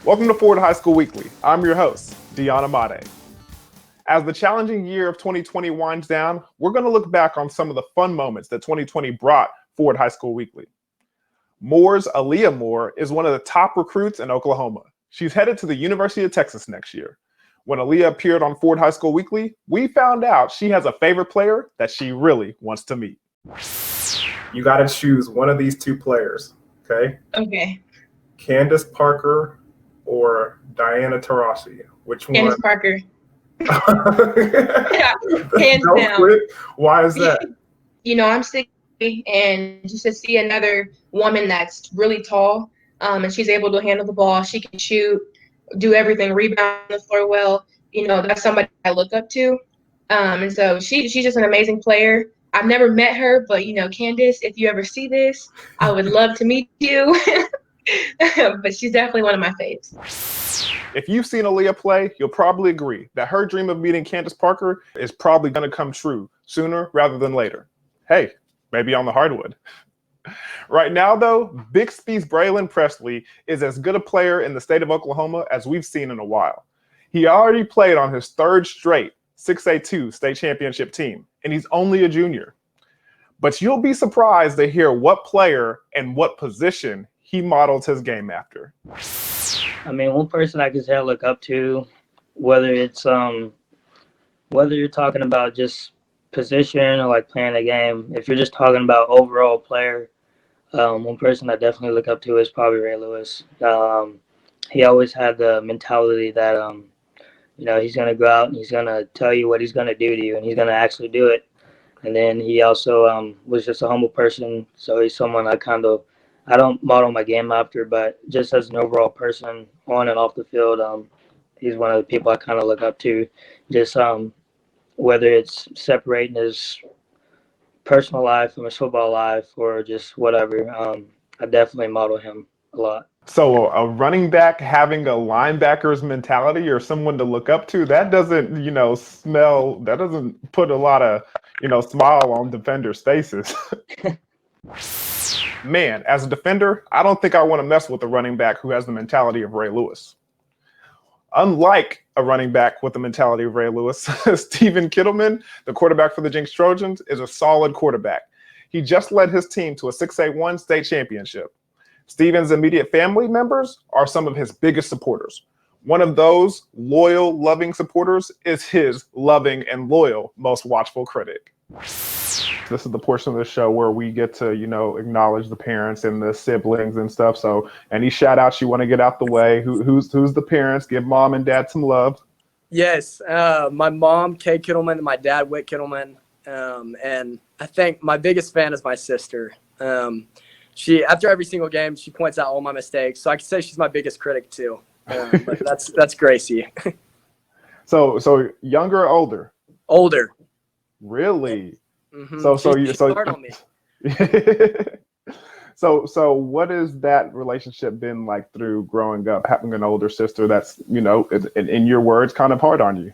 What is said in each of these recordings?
Welcome to Ford High School Weekly. I'm your host, Desean Brown. As the challenging year of 2020 winds down, we're going to look back on some of the fun moments that 2020 brought Ford High School Weekly. Moore's Aaliyah Moore is one of the top recruits in Oklahoma. She's headed to the University of Texas next year. When Aaliyah appeared on Ford High School Weekly, we found out she has a favorite player that she really wants to meet. You got to choose one of these two players, okay? Okay. Candace Parker or Diana Taurasi? Which one? Candace Parker. Yeah, hands down. Quit. Why is that? I'm 6'3", and just to see another woman that's really tall, and she's able to handle the ball, she can shoot, do everything, rebound on the floor well. That's somebody I look up to. And so she's just an amazing player. I've never met her, but Candace, if you ever see this, I would love to meet you. But she's definitely one of my faves. If you've seen Aaliyah play, you'll probably agree that her dream of meeting Candace Parker is probably going to come true sooner rather than later. Hey, maybe on the hardwood. Right now, though, Bixby's Braylin Presley is as good a player in the state of Oklahoma as we've seen in a while. He already played on his third straight 6A2 state championship team, and he's only a junior. But you'll be surprised to hear what player and what position he modeled his game after. I mean, one person I can say I look up to, whether you're talking about just position or like playing the game, if you're just talking about overall player, one person I definitely look up to is probably Ray Lewis. He always had the mentality that he's gonna go out and he's gonna tell you what he's gonna do to you, and he's gonna actually do it. And then he also was just a humble person, so he's someone I don't model my game after, but just as an overall person on and off the field, he's one of the people I kind of look up to. Just whether it's separating his personal life from his football life or just whatever, I definitely model him a lot. So a running back having a linebacker's mentality or someone to look up to, that doesn't, that doesn't put a lot of, smile on defenders' faces. Man, as a defender, I don't think I want to mess with a running back who has the mentality of Ray Lewis. Unlike a running back with the mentality of Ray Lewis, Stephen Kittleman, the quarterback for the Jinx Trojans, is a solid quarterback. He just led his team to a 6A1 state championship. Stephen's immediate family members are some of his biggest supporters. One of those loyal, loving supporters is his loving and loyal most watchful critic. This is the portion of the show where we get to, acknowledge the parents and the siblings and stuff. So any shout outs you want to get out the way? Who's the parents? Give mom and dad some love. Yes, my mom, Kay Kittleman, and my dad, Whit Kittleman. And I think my biggest fan is my sister. She, after every single game, she points out all my mistakes. So I can say she's my biggest critic too. But that's Gracie. So younger or older? Older. Really? Mm-hmm. So hard on me. So what has that relationship been like through growing up, having an older sister that's, in your words, kind of hard on you?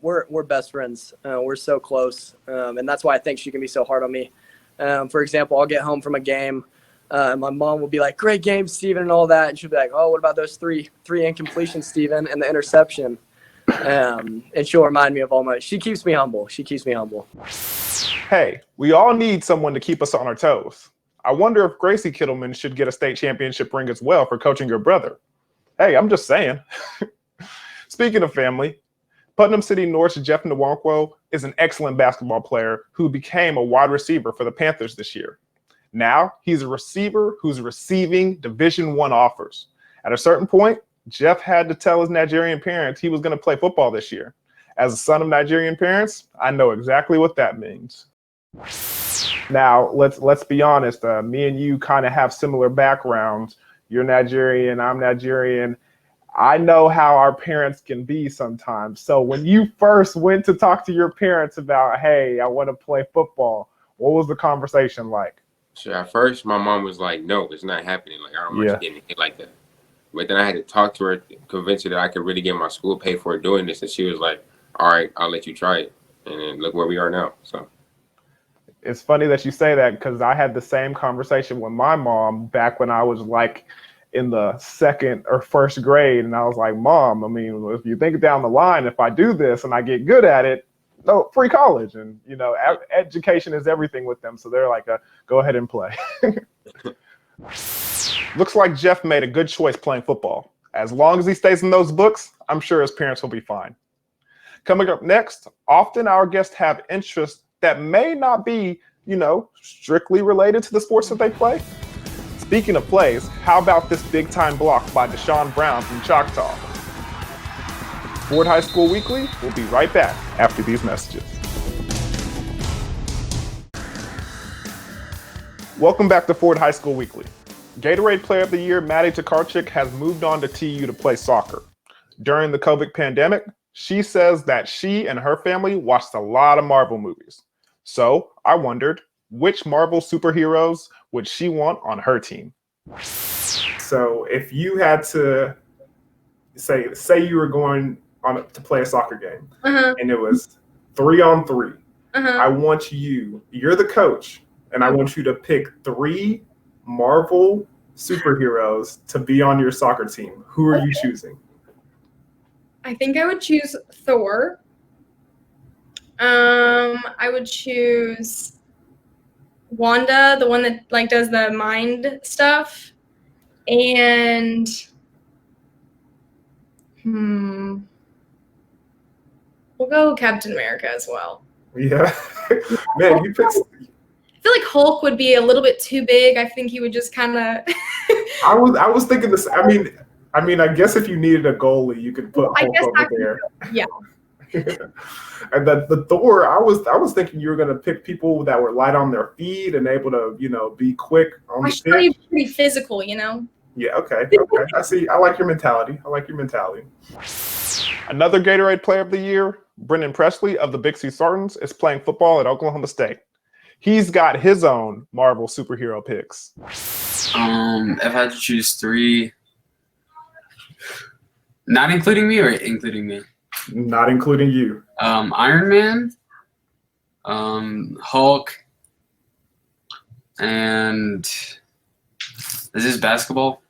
We're best friends. We're so close. And that's why I think she can be so hard on me. For example, I'll get home from a game. My mom will be like, "Great game, Steven," and all that. And she'll be like, "Oh, what about those three incompletions, Steven, and the interception?" And she'll remind me of she keeps me humble. Hey, we all need someone to keep us on our toes. I wonder if Gracie Kittleman should get a state championship ring as well for coaching your brother. Hey, I'm just saying. Speaking of family, Putnam City North's Jeff Nwankwo is an excellent basketball player who became a wide receiver for the Panthers this year. Now he's a receiver who's receiving Division I offers. At a certain point, Jeff had to tell his Nigerian parents he was going to play football this year. As a son of Nigerian parents, I know exactly what that means. Now, let's be honest. Me and you kind of have similar backgrounds. You're Nigerian, I'm Nigerian. I know how our parents can be sometimes. So when you first went to talk to your parents about, hey, I want to play football, what was the conversation like? So at first, my mom was like, "No, it's not happening. Like, I don't want you getting hit like that." But then I had to talk to her, convince her that I could really get my school paid for doing this. And she was like, "All right, I'll let you try it." And then look where we are now. So it's funny that you say that because I had the same conversation with my mom back when I was like in the second or first grade. And I was like, Mom, I mean, if you think down the line, if I do this and I get good at it, no, free college. And, you know, education is everything with them. So they're like, go ahead and play. Looks like Jeff made a good choice playing football. As long as he stays in those books, I'm sure his parents will be fine. Coming up next, often our guests have interests that may not be, you know, strictly related to the sports that they play. Speaking of plays, how about this big-time block by Desean Brown from Choctaw? Ford High School Weekly will be right back after these messages. Welcome back to Ford High School Weekly. Gatorade Player of the Year Maddie Tokarchik has moved on to TU to play soccer. During the COVID pandemic, she says that she and her family watched a lot of Marvel movies. So I wondered, which Marvel superheroes would she want on her team? So if you had to say you were going on to play a soccer game and it was 3-on-3, I want you're the coach, and I want you to pick 3 Marvel superheroes to be on your soccer team. Who are you choosing? I think I would choose Thor. I would choose Wanda, the one that like does the mind stuff, and we'll go Captain America as well. Yeah, man, you picked. I feel like Hulk would be a little bit too big. I think he would just kind of. I was thinking this. I mean, I guess if you needed a goalie, you could put Hulk over there. Yeah. And the Thor, I was thinking you were gonna pick people that were light on their feet and able to, you know, be quick on the pitch. Be pretty physical, you know. Yeah. Okay. I see. I like your mentality. Another Gatorade Player of the Year, Brennan Presley of the Big C Sartans, is playing football at Oklahoma State. He's got his own Marvel superhero picks. If I had to choose 3, not including me or including me? Not including you. Iron Man, Hulk, and is this basketball?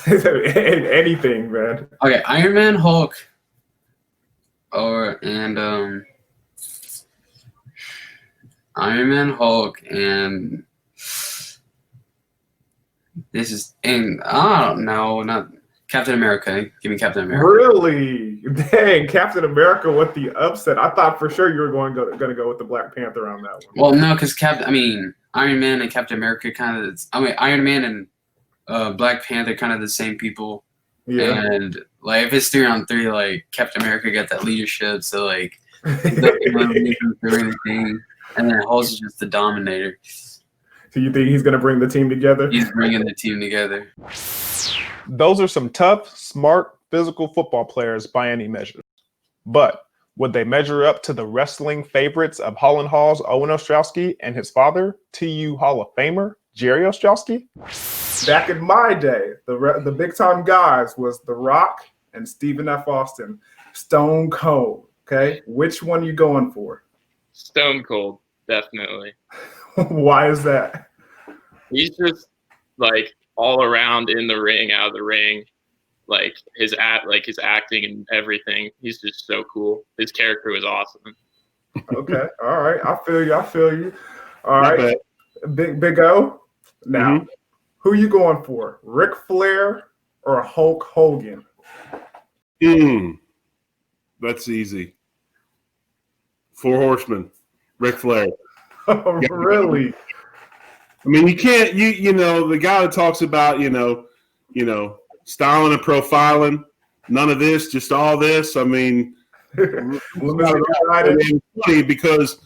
Anything, man. Okay, Iron Man, Hulk, Iron Man, Hulk, and I don't know, not Captain America. Give me Captain America. Really? Dang, Captain America with the upset. I thought for sure you were going to go with the Black Panther on that one. Well, no, because Iron Man and Captain America Iron Man and Black Panther kind of the same people. Yeah. And like if it's 3-on-3, like Captain America got that leadership, so like anything. And then Hulk's just the dominator. So you think he's going to bring the team together? He's bringing the team together. Those are some tough, smart, physical football players by any measure. But would they measure up to the wrestling favorites of Holland Hall's Owen Ostroski and his father, TU Hall of Famer Jerry Ostroski? Back in my day, the big-time guys was The Rock and Stephen F. Austin. Stone Cold, okay? Which one are you going for? Stone Cold, definitely. Why is that? He's just like all around in the ring, out of the ring, like his acting and everything. He's just so cool. His character was awesome. Okay, all right, I feel you. All right, Big O. Now, who you going for? Ric Flair or Hulk Hogan? That's easy. 4 Horsemen, Ric Flair. Oh, really? I mean, you can't. You know the guy that talks about styling and profiling. None of this, just all this. I mean, it's funny because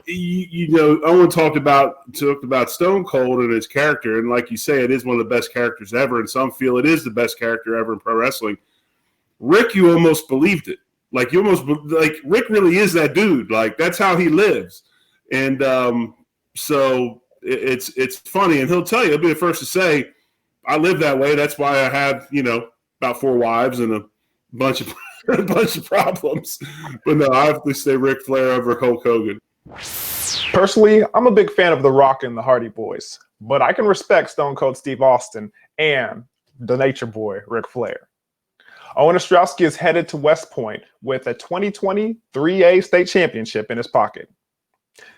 Owen talked about Stone Cold and his character, and like you say, it is one of the best characters ever, and some feel it is the best character ever in pro wrestling. Rick, you almost believed it. Like Rick really is that dude. Like that's how he lives, and so it's funny. And he'll tell you, he'll be the first to say, "I live that way. That's why I have about 4 wives and a bunch of problems." But no, I have to say Ric Flair over Hulk Hogan. Personally, I'm a big fan of The Rock and the Hardy Boys, but I can respect Stone Cold Steve Austin and the Nature Boy, Ric Flair. Owen Ostroski is headed to West Point with a 2020 3A state championship in his pocket.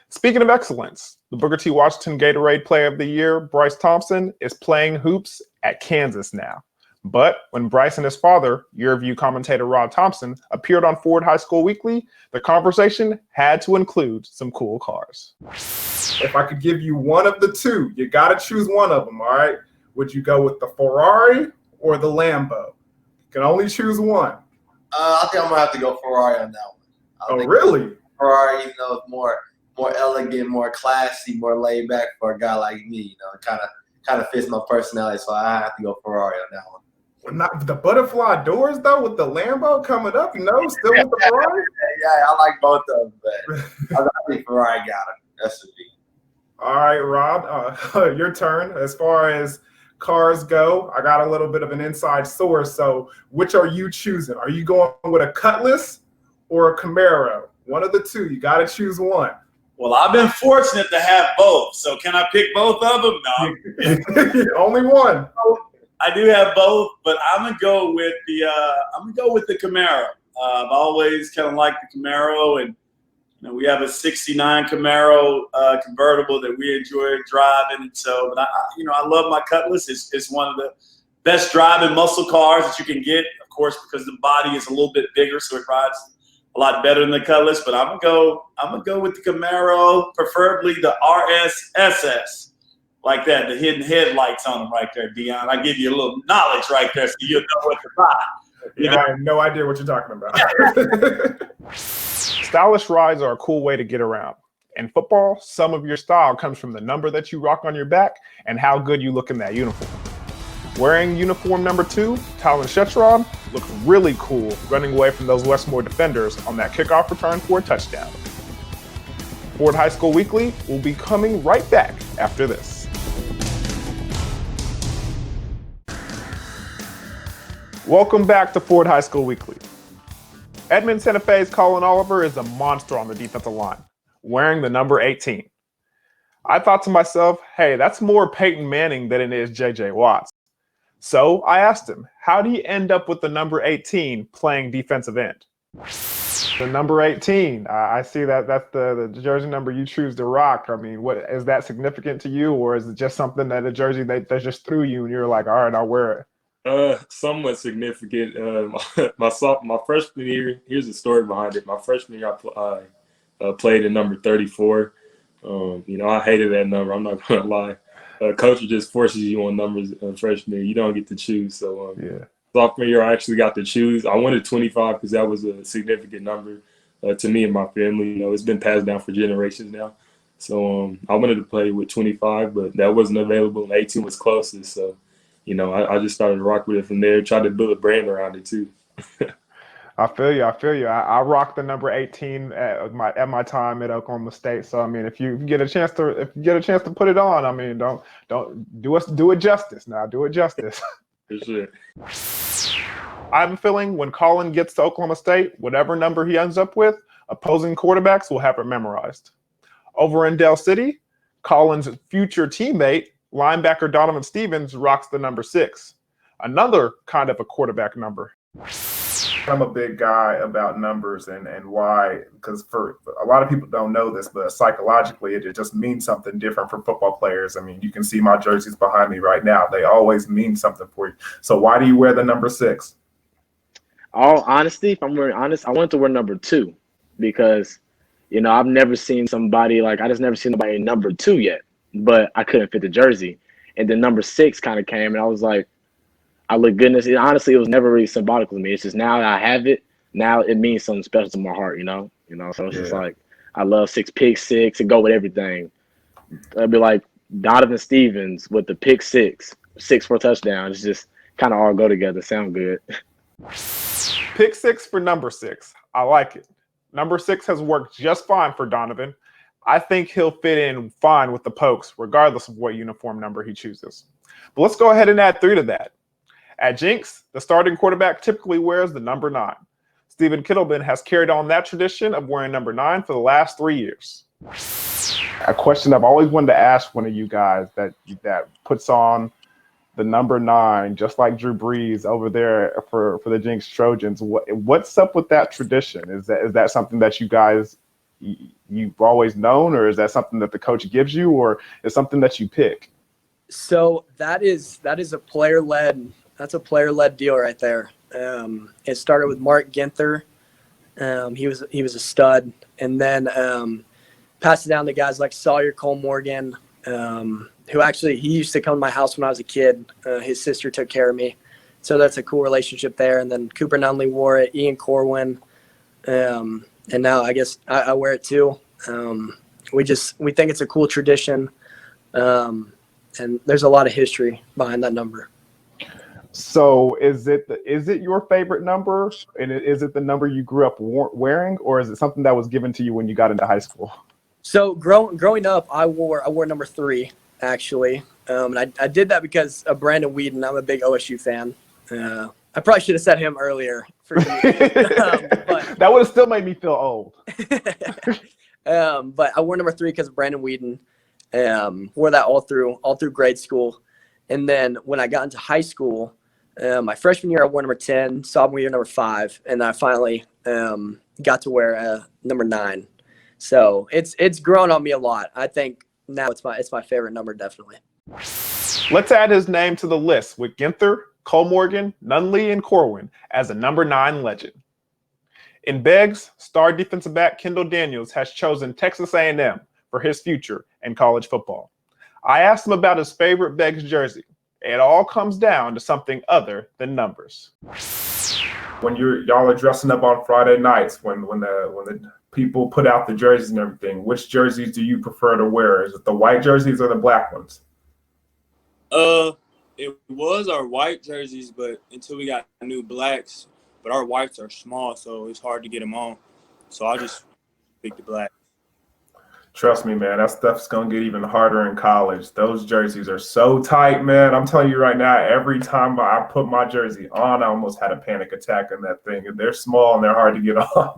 Speaking of excellence, the Booker T. Washington Gatorade Player of the Year, Bryce Thompson, is playing hoops at Kansas now. But when Bryce and his father, YurView commentator Rod Thompson, appeared on Ford High School Weekly, the conversation had to include some cool cars. If I could give you one of the two, you got to choose one of them, all right? Would you go with the Ferrari or the Lambo? You can only choose one. I think I'm going to have to go Ferrari on that one. Oh, really? Ferrari, is more elegant, more classy, more laid back for a guy like me. It kind of fits my personality, so I have to go Ferrari on that one. Well, not the butterfly doors though, with the Lambo coming up, still with the Ferrari. Yeah, I like both of them, but I think Ferrari got it. That's a big. All right, Rob, your turn. As far as cars go, I got a little bit of an inside source. So, which are you choosing? Are you going with a Cutlass or a Camaro? One of the two. You got to choose one. Well, I've been fortunate to have both. So can I pick both of them? No. Only one. I do have both, but I'm gonna go with the Camaro. I've always kind of liked the Camaro, and we have a '69 Camaro convertible that we enjoy driving. And so, but I love my Cutlass. It's one of the best driving muscle cars that you can get, of course, because the body is a little bit bigger, so it rides a lot better than the Cutlass. But I'm gonna go with the Camaro, preferably the RS SS. Like that, the hidden headlights on them right there, Deon. I give you a little knowledge right there so you'll know what to buy. I have no idea what you're talking about. Stylish rides are a cool way to get around. In football, some of your style comes from the number that you rock on your back and how good you look in that uniform. Wearing uniform number 2, Collin Shetron looked really cool running away from those Westmore defenders on that kickoff return for a touchdown. Ford High School Weekly will be coming right back after this. Welcome back to Ford High School Weekly. Edmond Santa Fe's Collin Oliver is a monster on the defensive line, wearing the number 18. I thought to myself, hey, that's more Peyton Manning than it is J.J. Watts. So I asked him, how do you end up with the number 18 playing defensive end? The number 18, I see that's the jersey number you choose to rock. I mean, what is that significant to you, or is it just something that a jersey that just threw you and you're like, all right, I'll wear it? Somewhat significant. My freshman year, here's the story behind it. My freshman year, I played in number 34. I hated that number. I'm not gonna lie. Coach just forces you on numbers freshman year. You don't get to choose. So sophomore year, I actually got to choose. I wanted 25 because that was a significant number to me and my family. It's been passed down for generations now. So I wanted to play with 25, but that wasn't available, and 18 was closest. So. I just started to rock with it from there, tried to build a brand around it too. I feel you. I rocked the number 18 at my time at Oklahoma State. So I mean, if you get a chance to put it on, I mean, don't do it justice now. Do it justice. For sure. I have a feeling when Collin gets to Oklahoma State, whatever number he ends up with, opposing quarterbacks will have it memorized. Over in Del City, Collin's future teammate, linebacker Donovan Stevens, rocks the number 6, another kind of a quarterback number. I'm a big guy about numbers and why, because for a lot of people don't know this, but psychologically it just means something different for football players. I mean, you can see my jerseys behind me right now. They always mean something for you. So why do you wear the number 6? All honesty, if I'm very honest, I wanted to wear number 2 because, I've never seen somebody I just never seen nobody in number 2 yet. But I couldn't fit the jersey. And then number 6 kind of came, and I was like, I look goodness. Honestly, it was never really symbolic to me. It's just now that I have it, now it means something special to my heart, So it's just like, I love 6 pick 6 and go with everything. It'd be like Donovan Stevens with the pick 6 for a touchdown. It's just kind of all go together. Sound good. Pick 6 for number 6. I like it. Number 6 has worked just fine for Donovan. I think he'll fit in fine with the Pokes, regardless of what uniform number he chooses. But let's go ahead and add 3 to that. At Jinx, the starting quarterback typically wears the number 9. Stephen Kittleman has carried on that tradition of wearing number 9 for the last 3 years. A question I've always wanted to ask one of you guys that puts on the number 9, just like Drew Brees over there for the Jinx Trojans. What's up with that tradition? Is that something that you guys you've always known, or is that something that the coach gives you, or is something that you pick? So that is a player-led. That's a player-led deal right there. It started with Mark Ginther. He was a stud, and then passed it down to guys like Sawyer Cole Morgan, who actually he used to come to my house when I was a kid. His sister took care of me, so that's a cool relationship there. And then Cooper Nunley wore it, Ian Corwin, and now I guess I wear it too. We think it's a cool tradition, and there's a lot of history behind that number. So is it your favorite number, and is it the number you grew up wearing, or is it something that was given to you when you got into high school? So growing up, I wore number 3 actually, and I did that because of Brandon Whedon. I'm a big OSU fan. I probably should have said him earlier. For you. But that would have still made me feel old. But I wore number 3 because of Brandon Whedon. Wore that all through grade school, and then when I got into high school, my freshman year I wore number 10, sophomore year number 5, and then I finally got to wear number 9. So it's grown on me a lot. I think now it's my favorite number, definitely. Let's add his name to the list with Ginther, Cole Morgan, Nunley, and Corwin as a number 9 legend. In Beggs, star defensive back Kendal Daniels has chosen Texas A&M for his future in college football. I asked him about his favorite Beggs jersey. It all comes down to something other than numbers. When y'all are dressing up on Friday nights, when the people put out the jerseys and everything, which jerseys do you prefer to wear? Is it the white jerseys or the black ones? It was our white jerseys, but until we got new blacks, but our whites are small, so it's hard to get them on. So I'll just pick the black. Trust me, man, that stuff's going to get even harder in college. Those jerseys are so tight, man. I'm telling you right now, every time I put my jersey on, I almost had a panic attack on that thing. They're small and they're hard to get on.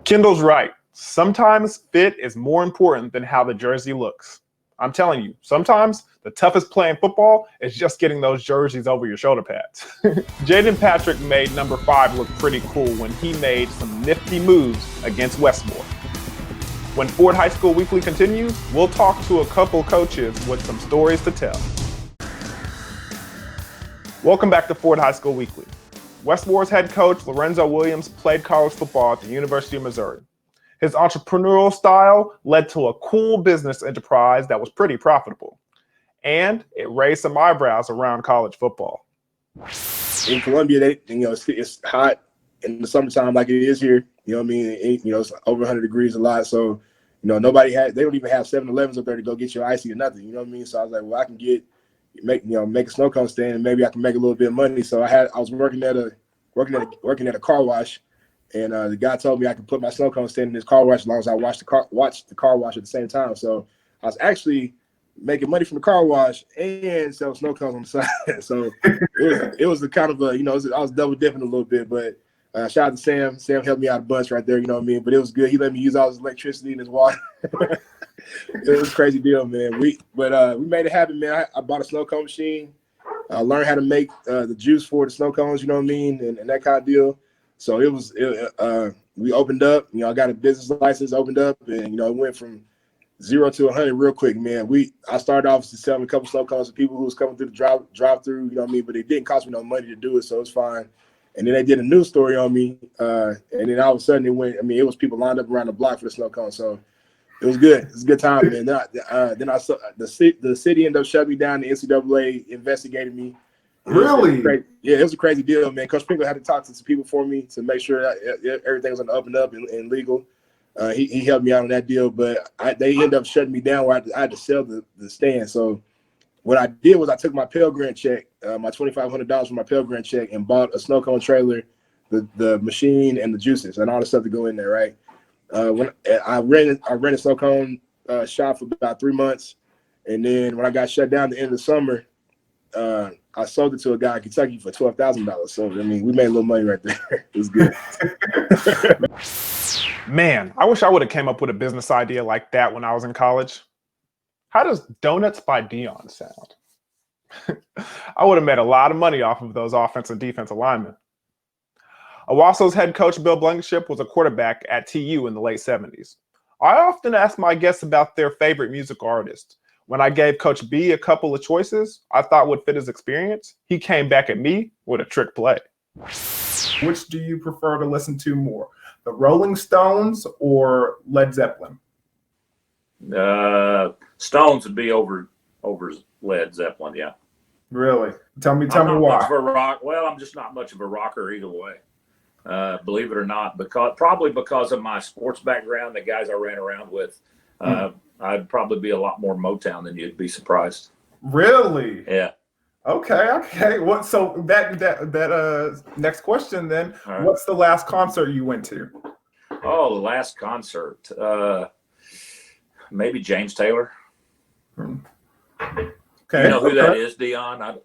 Kendall's right. Sometimes fit is more important than how the jersey looks. I'm telling you, sometimes the toughest play in football is just getting those jerseys over your shoulder pads. Jaden Patrick made number 5 look pretty cool when he made some nifty moves against Westmore. When Ford High School Weekly continues, we'll talk to a couple coaches with some stories to tell. Welcome back to Ford High School Weekly. Westmore's head coach, Lorenzo Williams, played college football at the University of Missouri. His entrepreneurial style led to a cool business enterprise that was pretty profitable. And it raised some eyebrows around college football. In Columbia, it's hot in the summertime like it is here. You know what I mean? It's over 100 degrees a lot. So, they don't even have 7-Elevens up there to go get you icy or nothing. You know what I mean? So I was like, well, I can make a snow cone stand and maybe I can make a little bit of money. So I was working at a car wash, and the guy told me I could put my snow cone stand in his car wash as long as I watched the car wash at the same time. So I was actually making money from the car wash and sell snow cones on the side. So it was the kind of I was double dipping a little bit, but shout out to Sam. Sam helped me out a bunch right there, you know what I mean? But it was good. He let me use all his electricity and his water. It was a crazy deal, man. We made it happen, man. I bought a snow cone machine. I learned how to make the juice for the snow cones, you know what I mean, and that kind of deal. So we opened up. I got a business license, opened up, and it went from 0 to 100 real quick, man. I started off selling a couple snow cones to people who was coming through the drive-through, you know what I mean, but it didn't cost me no money to do it, so it's fine. And then they did a news story on me, and then all of a sudden it was people lined up around the block for the snow cone. So it was good. It was a good time, man. Then I saw the city ended up shutting me down. The NCAA investigated me. Really? It was a crazy deal, man. Coach Pingle had to talk to some people for me to make sure that everything was on the up and up and legal. He helped me out on that deal, but they ended up shutting me down where I had to sell the stand. So what I did was I took my Pell Grant check, my $2,500 from my Pell Grant check, and bought a snow cone trailer, the machine, and the juices and all the stuff to go in there. Right. When I rented a snow cone shop for about 3 months, and then when I got shut down at the end of the summer, I sold it to a guy in Kentucky for $12,000. So we made a little money right there. It was good. Man, I wish I would have came up with a business idea like that when I was in college. How does Donuts by Dion sound? I would have made a lot of money off of those offensive and defensive linemen. Owasso's head coach, Bill Blankenship, was a quarterback at TU in the late 70s. I often ask my guests about their favorite musical artist. When I gave Coach B a couple of choices I thought would fit his experience, he came back at me with a trick play. Which do you prefer to listen to more, the Rolling Stones or Led Zeppelin? Stones would be over Led Zeppelin, yeah. Really? Tell me I'm not why. much of a rock. Well, I'm just not much of a rocker either way. Believe it or not, probably because of my sports background, the guys I ran around with, I'd probably be a lot more Motown than you'd be surprised. Really? Yeah. Okay. What? So that next question then. Right. What's the last concert you went to? Oh, the last concert. Maybe James Taylor. Okay. You know who that is, Dion?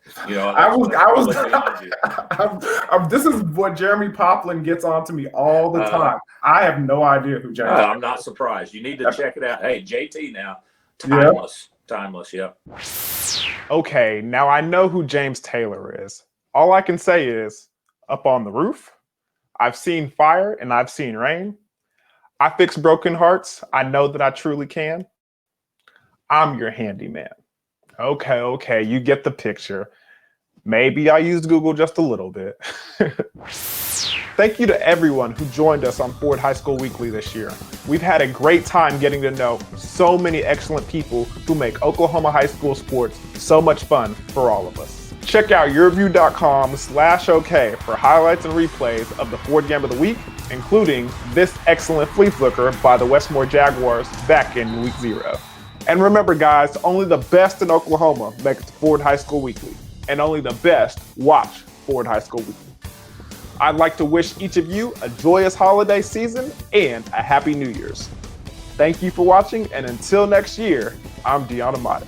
This is what Jeremy Poplin gets onto me all the time. I have no idea who James. I'm not surprised. You need to check it out. Hey, JT now, timeless, yep. Okay, now I know who James Taylor is. All I can say is, Up on the Roof, I've seen fire and I've seen rain. I fix broken hearts. I know that I truly can. I'm your handyman. Okay, you get the picture. Maybe I used Google just a little bit. Thank you to everyone who joined us on Ford High School Weekly this year. We've had a great time getting to know so many excellent people who make Oklahoma high school sports so much fun for all of us. Check out YurView.com/OK for highlights and replays of the Ford Game of the Week, including this excellent flea flicker by the Westmore Jaguars back in Week 0. And remember, guys, only the best in Oklahoma make it to Ford High School Weekly, and only the best watch Ford High School Weekly. I'd like to wish each of you a joyous holiday season and a happy New Year's. Thank you for watching, and until next year, I'm Desean Brown.